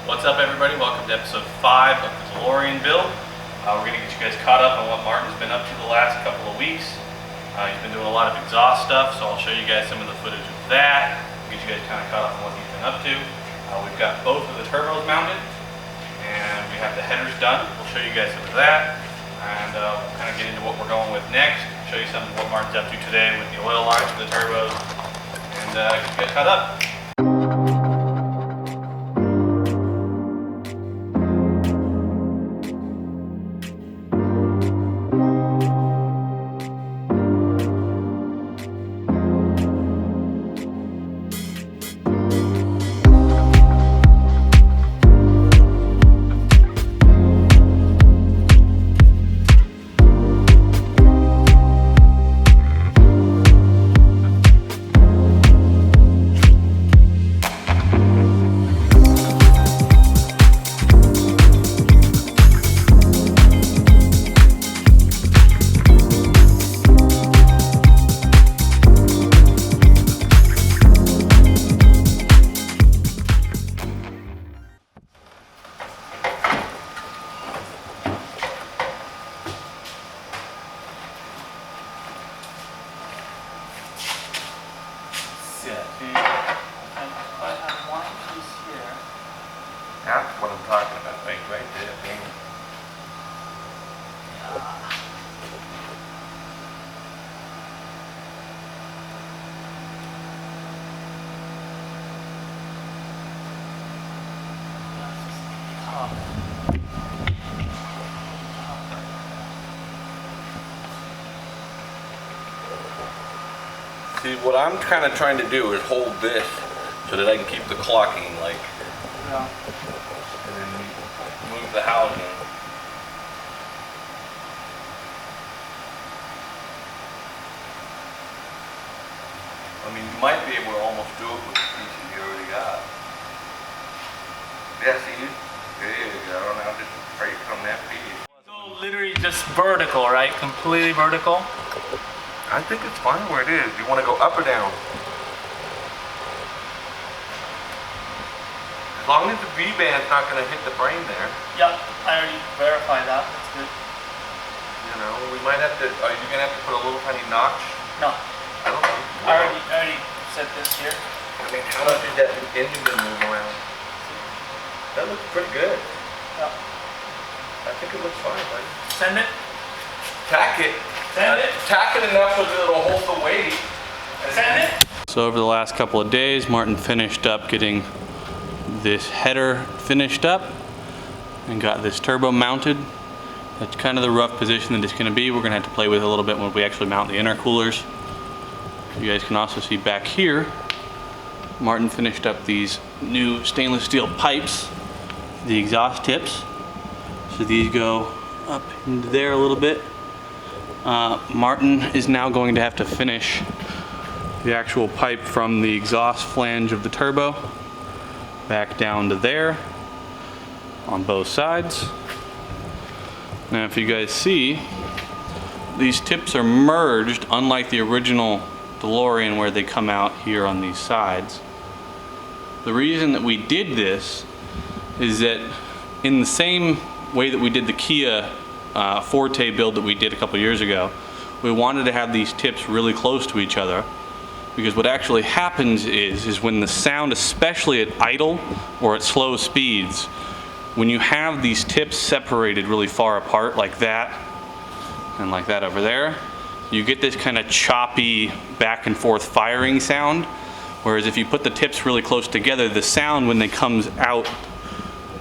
What's up, everybody? Welcome to episode 5 of the Delorean build. We're going to get you guys caught up on what Martin's been up to the last couple of weeks. He's been doing a lot of exhaust stuff, so I'll show you guys some of the footage of that. Get you guys kind of caught up on what he's been up to. We've got both of the turbos mounted, and we have the headers done. We'll show you guys some of that, and we'll kind of get into what we're going with next. Show you some of what Martin's up to today with the oil lines for the turbos, and get you guys caught up. That's what I'm talking about, right there, man. See, what I'm kind of trying to do is hold this so that I can keep the clocking, like, yeah. And then move the housing. I mean, you might be able to almost do it with the pieces you already got. Yeah, see, there you go. Now just straight from that piece. So literally just vertical, right? Completely vertical? I think it's fine where it is. You want to go up or down? As long as the V-band's not going to hit the frame there. Yep, I already verified that. That's good. You know, we might have to, are you going to have to put a little tiny notch? No. I don't know. I already set this here. I mean, how much is that engine going to move around? That looks pretty good. Yep. I think it looks fine, buddy. Send it. Tack it. Send it. Tack it enough so that it'll hold the weight. Send it. So over the last couple of days, Martin finished up getting this header finished up and got this turbo mounted. That's kind of the rough position that it's going to be. We're going to have to play with it a little bit when we actually mount the intercoolers. You guys can also see back here, Martin finished up these new stainless steel pipes, the exhaust tips. So these go up into there a little bit. Martin is now going to have to finish the actual pipe from the exhaust flange of the turbo back down to there on both sides. Now if you guys see, these tips are merged, unlike the original Delorean where they come out here on these sides. The reason that we did this is that in the same way that we did the Kia Forte build that we did a couple years ago, we wanted to have these tips really close to each other, because what actually happens is when the sound, especially at idle or at slow speeds, when you have these tips separated really far apart like that and like that over there, you get this kind of choppy back and forth firing sound. Whereas if you put the tips really close together, the sound when they comes out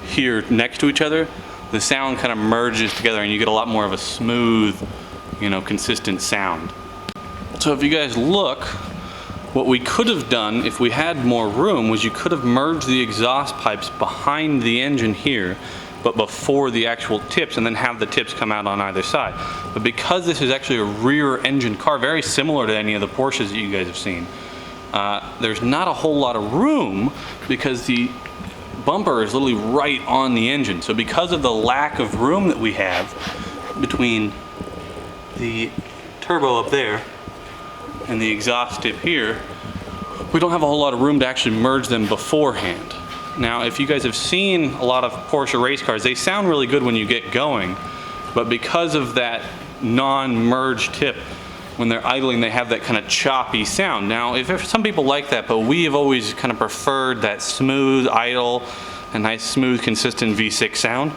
here next to each other, the sound kind of merges together and you get a lot more of a smooth, consistent sound. So if you guys look, what we could have done if we had more room was you could have merged the exhaust pipes behind the engine here, but before the actual tips, and then have the tips come out on either side. But because this is actually a rear engine car, very similar to any of the Porsches that you guys have seen, there's not a whole lot of room because the bumper is literally right on the engine. So because of the lack of room that we have between the turbo up there and the exhaust tip here, we don't have a whole lot of room to actually merge them beforehand. Now, if you guys have seen a lot of Porsche race cars, they sound really good when you get going, but because of that non-merge tip, when they're idling, they have that kind of choppy sound. Now, if some people like that, but we have always kind of preferred that smooth idle, a nice smooth consistent V6 sound,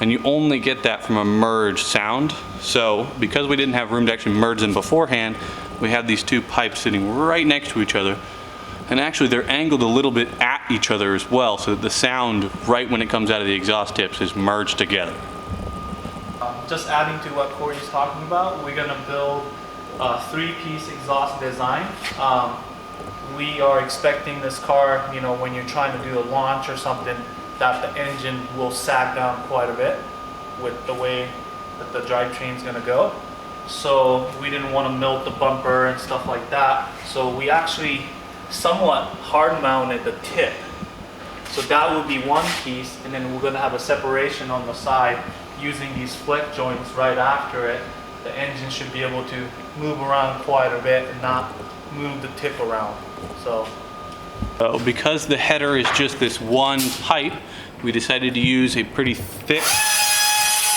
and you only get that from a merged sound. So because we didn't have room to actually merge them beforehand, we have these two pipes sitting right next to each other, and actually they're angled a little bit at each other as well, so that the sound right when it comes out of the exhaust tips is merged together. Just adding to what Corey's talking about, we're gonna build a 3-piece exhaust design. We are expecting this car, you know, when you're trying to do a launch or something, that the engine will sag down quite a bit with the way that the drivetrain is going to go. So we didn't want to melt the bumper and stuff like that. So we actually somewhat hard mounted the tip. So that will be one piece, and then we're going to have a separation on the side using these flex joints right after it. The engine should be able to move around quite a bit and not move the tip around. So because the header is just this one pipe, we decided to use a pretty thick,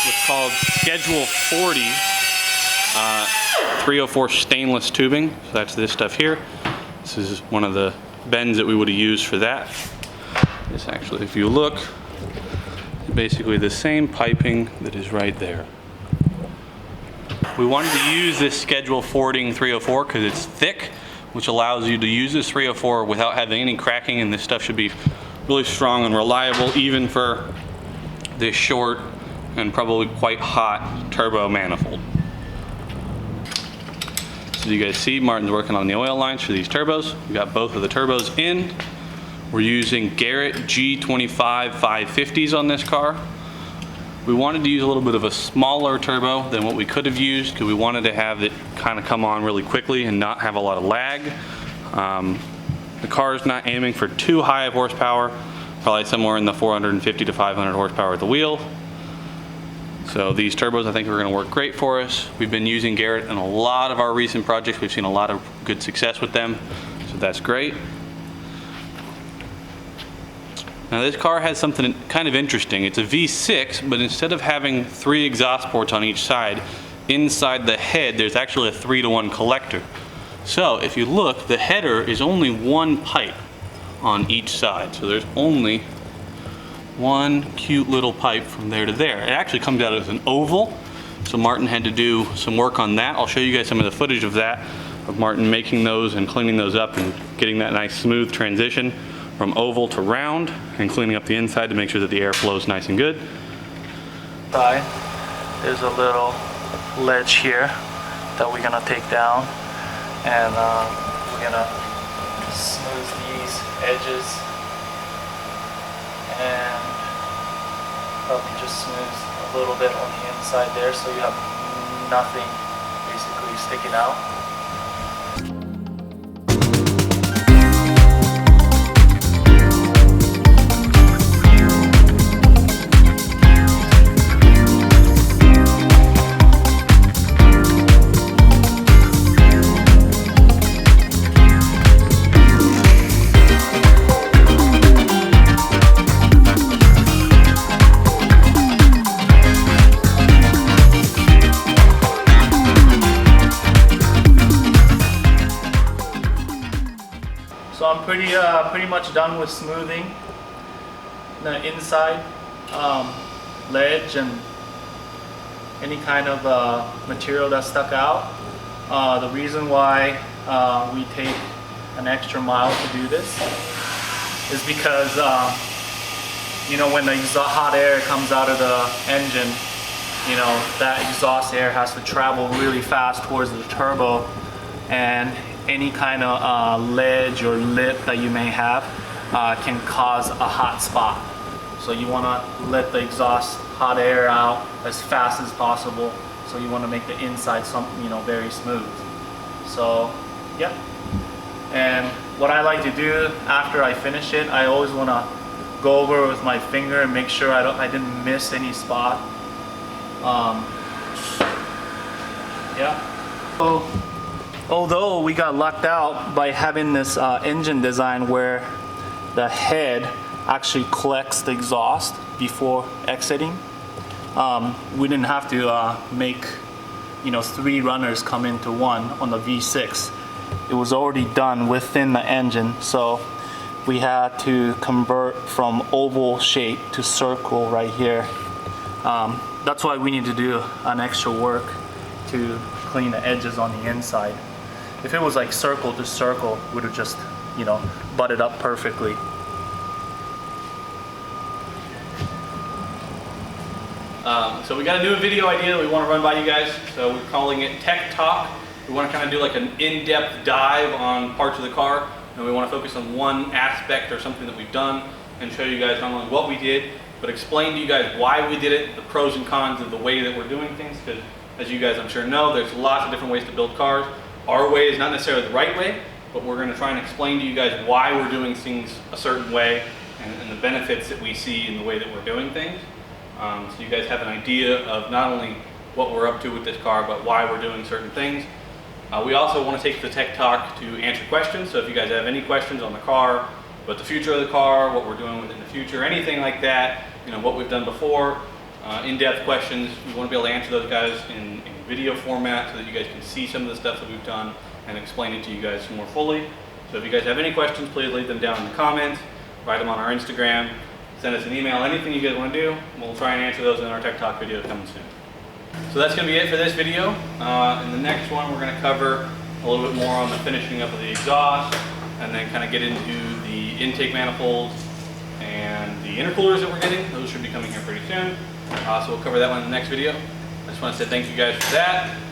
what's called Schedule 40 304 stainless tubing. So that's this stuff here. This is one of the bends that we would have used for that. It's actually, if you look, basically the same piping that is right there. We wanted to use this Schedule 40 304 because it's thick, which allows you to use this 304 without having any cracking, and this stuff should be really strong and reliable even for this short and probably quite hot turbo manifold. So you guys see Martin's working on the oil lines for these turbos. We got both of the turbos in. We're using Garrett G25 550s on this car. We wanted to use a little bit of a smaller turbo than what we could have used because we wanted to have it kind of come on really quickly and not have a lot of lag. The car is not aiming for too high of horsepower, probably somewhere in the 450 to 500 horsepower at the wheel. So these turbos I think are going to work great for us. We've been using Garrett in a lot of our recent projects. We've seen a lot of good success with them, so that's great. Now this car has something kind of interesting. It's a V6, but instead of having 3 exhaust ports on each side, inside the head there's actually a 3-to-1 collector. So if you look, the header is only one pipe on each side. So there's only one cute little pipe from there to there. It actually comes out as an oval, so Martin had to do some work on that. I'll show you guys some of the footage of that, of Martin making those and cleaning those up and getting that nice smooth transition from oval to round, and cleaning up the inside to make sure that the air flows nice and good. There's a little ledge here that we're gonna take down, and we're gonna smooth these edges and probably just smooth a little bit on the inside there so you have nothing basically sticking out. So I'm pretty much done with smoothing the inside ledge and any kind of material that stuck out. The reason why we take an extra mile to do this is because you know, when the hot air comes out of the engine, you know, that exhaust air has to travel really fast towards the turbo, and any kind of ledge or lip that you may have can cause a hot spot. So you want to let the exhaust hot air out as fast as possible. So you want to make the inside very smooth. So yeah. And what I like to do after I finish it, I always want to go over with my finger and make sure I didn't miss any spot. Yeah. So, although we got lucked out by having this engine design where the head actually collects the exhaust before exiting. We didn't have to make 3 runners come into one on the V6. It was already done within the engine, so we had to convert from oval shape to circle right here. That's why we need to do an extra work to clean the edges on the inside. If it was like circle to circle, would have just butted up perfectly. So we got a new video idea that we want to run by you guys. So we're calling it Tech Talk. We want to kind of do like an in-depth dive on parts of the car, and we want to focus on one aspect or something that we've done and show you guys not only what we did, but explain to you guys why we did it, the pros and cons of the way that we're doing things. Because as you guys I'm sure know, there's lots of different ways to build cars. Our way is not necessarily the right way, but we're going to try and explain to you guys why we're doing things a certain way and the benefits that we see in the way that we're doing things. So you guys have an idea of not only what we're up to with this car, but why we're doing certain things. We also want to take the Tech Talk to answer questions. So if you guys have any questions on the car, about the future of the car, what we're doing with it in the future, anything like that, what we've done before, in-depth questions, we want to be able to answer those guys in video format so that you guys can see some of the stuff that we've done and explain it to you guys more fully. So if you guys have any questions, please leave them down in the comments, write them on our Instagram, send us an email, anything you guys want to do. We'll try and answer those in our Tech Talk video coming soon. So that's going to be it for this video. In the next one, we're going to cover a little bit more on the finishing up of the exhaust, and then kind of get into the intake manifolds and the intercoolers that we're getting. Those should be coming here pretty soon. So we'll cover that one in the next video. I just want to say thank you guys for that.